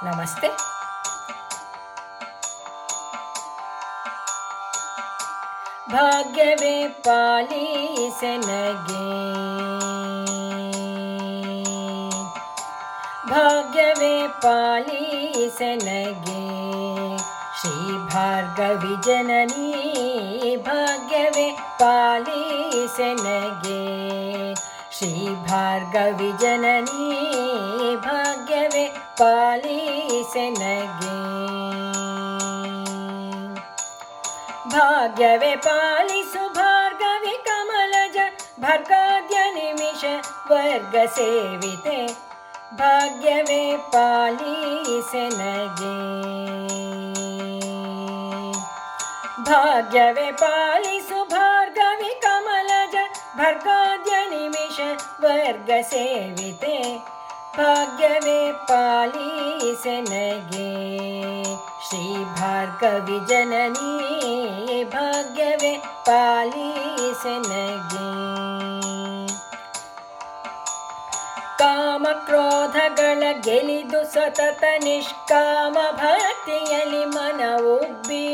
ನಮಸ್ತೆ. ಭಾಗ್ಯವೇ ಪಾಲಿಸೆನಗೆ, ಭಾಗ್ಯವೇ ಪಾಲಿಸೆನಗೆ, ಶ್ರೀ ಭಾರ್ಗವಿ ಜನನಿ ಭಾಗ್ಯವೇ ಪಾಲಿಸೆನಗೆ, ಶ್ರೀ ಭಾರ್ಗವಿ ಜನನಿ ಭಾಗ್ಯವೇ ಪಾಲಿಸೆನಗೆ. ಭಾಗ್ಯವೇ ಪಾಲಿಸು ಭಾರ್ಗವಿ ಕಮಲಜ ಭರ್ಗಾದ್ಯ ನಿಮಿಷ ವರ್ಗ ಸೇವಿತೆ, ಭಾಗ್ಯವೇ ಪಾಲಿಸೆನಗೆ, ಭಾಗ್ಯವೇ ಪಾಲಿಸು ಭಾರ್ಗವಿ ಕಮಲಜ ಭರ್ಗಾದ್ಯ ನಿಮಿಷ ವರ್ಗ ಸೇವಿತೆ, ಭಾಗ್ಯವೇ ಪಾಲಿಸೆನಗೆ, ಶ್ರೀ ಭಾರ್ಗವಿ ಜನನಿ ಭಾಗ್ಯವೇ ಪಾಲಿಸೆನಗೆ. ಕಾಮ ಕ್ರೋಧಗಳ ಗೆಲಿದು ಸತತ ನಿಷ್ಕಾಮ ಭಕ್ತಿಯಲ್ಲಿ ಮನ ಉಬ್ಬಿ,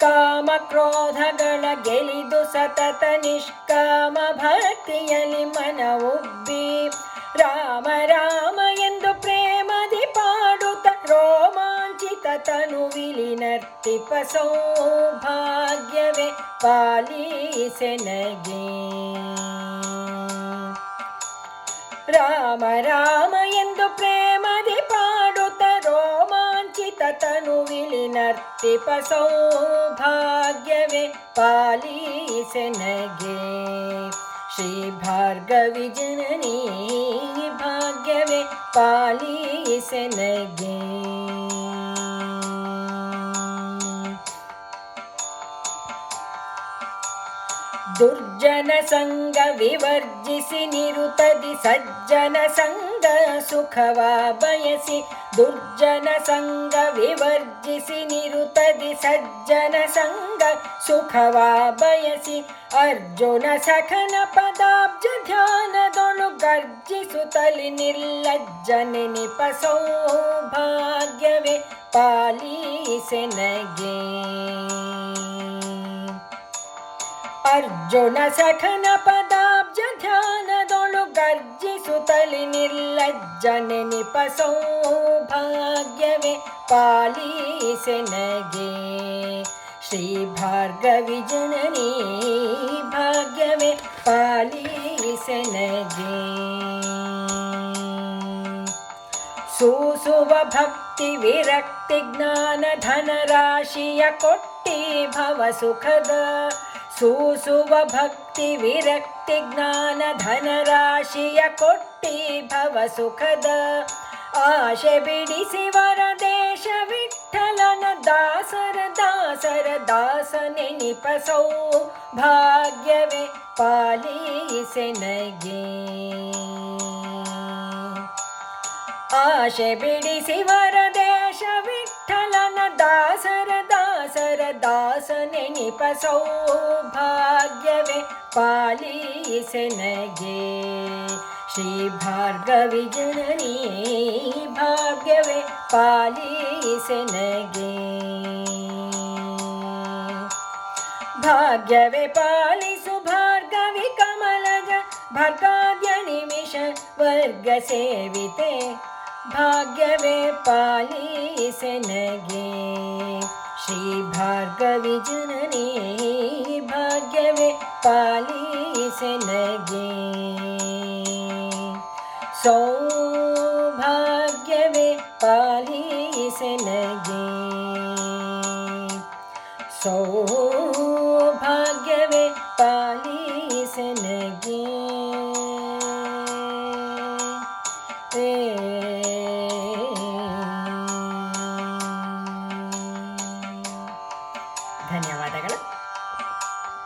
ಕಾಮ ಕ್ರೋಧಗಳ ಗೆಲಿದು ಸತತ ನಿಷ್ಕಾಮ ಭಕ್ತಿಯಲ್ಲಿ ಮನ ಉಬ್ಬಿ, ರಾಮ ರಾಮ ಎಂದು ಪ್ರೇಮದಿ ಪಾಡುತ್ತ ರೋಮಾಂಚಿತ ತನುವಿಲಿ ನರ್ತಿಪ ಸೌಭಾಗ್ಯವೇ ಪಾಲಿಸೆನಗೆ. ರಾಮ ರಾಮ ಎಂದು ಪ್ರೇಮದಿ ಪಾಡುತ್ತ ರೋಮಾಂಚಿತ ತನುವಿಲಿ ನರ್ತಿಪ ಸೌಭಾಗ್ಯವೇ ಪಾಲಿಸೆನಗೆ, ಶ್ರೀ ಭಾರ್ಗವಿ ಜನನಿ ಭಾಗ್ಯವೇ ಪಾಲಿಸೆನಗೆ. ದುರ್ಜನ ಸಂಗ ವಿವರ್ಜಿಸಿ ನಿರುತದಿ ಸಜ್ಜನ ಸಂಗ ಸುಖವ ಬಯಸಿ, ದುರ್ಜನ ಸಂಗ ವಿವರ್ಜಿಸಿ ನಿರುತದಿ ಸಜ್ಜನ ಸಂಗ ಸುಖವ ಬಯಸಿ, ಅರ್ಜುನ ಸಖನ ಪದಾಬ್ಜ ಧ್ಯಾನದೊಳು ಗರ್ಜಿಸುತ್ತಲಿ ನಿರ್ಲಜ್ಜ ನೆನಿಪ ಸೌಭಾಗ್ಯವೇ ಪಾಲಿಸೆನಗೆ. ಅರ್ಜುನ ಸಖನ ಪದಾಬ್ಜ ಧ್ಯಾನದೊಳು ಗರ್ಜಿಸುತ್ತಲಿ ನಿರ್ಲಜ್ಜ ನೆನಿಪ ಸೌಭಾಗ್ಯವೇ ಪಾಲಿಸೆನಗೆ, ಶ್ರೀ ಭಾರ್ಗವಿ ಜನನಿ ಭಾಗ್ಯವೇ ಪಾಲಿಸೆನಗೆ. ಸೂಸುವ ಭಕ್ತಿ ವಿರಕ್ತಿ ಜ್ಞಾನ ಧನರಾಶಿಯ ಕೊಟ್ಟಿ ಭವ ಸುಖದ, ಸೂಸುವ ಭಕ್ತಿ ವಿರಕ್ತಿ ಜ್ಞಾನ ಧನರಾಶಿಯ ಕೊಟ್ಟಿ ಭವ ಸುಖದ, ಆಶೆ ಬಿಡಿಸಿ ವರದೇಶ ವಿಠಲನ ದಾಸರ ದಾಸರ ದಾಸ ನೆನಿಪ ಸೌಭಾಗ್ಯವೇ ಪಾಲಿಸೆನಗೆ. ಆಶೆ ಬಿಡಿಸಿ ವರದೇಶ ವಿಠಲನ ದಾಸರ ದಾಸರ ದಾಸ ನೆನಿಪ ಸೌಭಾಗ್ಯವೇ ಪಾಲಿಸೆನಗೆ, ಶ್ರೀ ಭಾರ್ಗವಿ ಜನನಿ ಭಾಗ್ಯವೇ ಪಾಲಿಸೆನಗೆ. ಭಾಗ್ಯವೇ ಪಾಲಿಸು ಭಾರ್ಗವಿ ಕಮಲಜ ಭರ್ಗಾದ್ಯ ನಿಮಿಷ ವರ್ಗ ಸೇವಿತೆ, ಭಾಗ್ಯವೇ ಪಾಲಿಸೆನಗೆ, ಶ್ರೀ ಭಾರ್ಗವಿ ಜನನಿ ಭಾಗ್ಯವೇ ಪಾಲಿಸೆನಗೆ. ಸೌಭಾಗ್ಯವೇ ಪಾಲಿಸೆನಗೆ, ಸೌಭಾಗ್ಯವೇ ಪಾಲಿಸೆನಗೆ.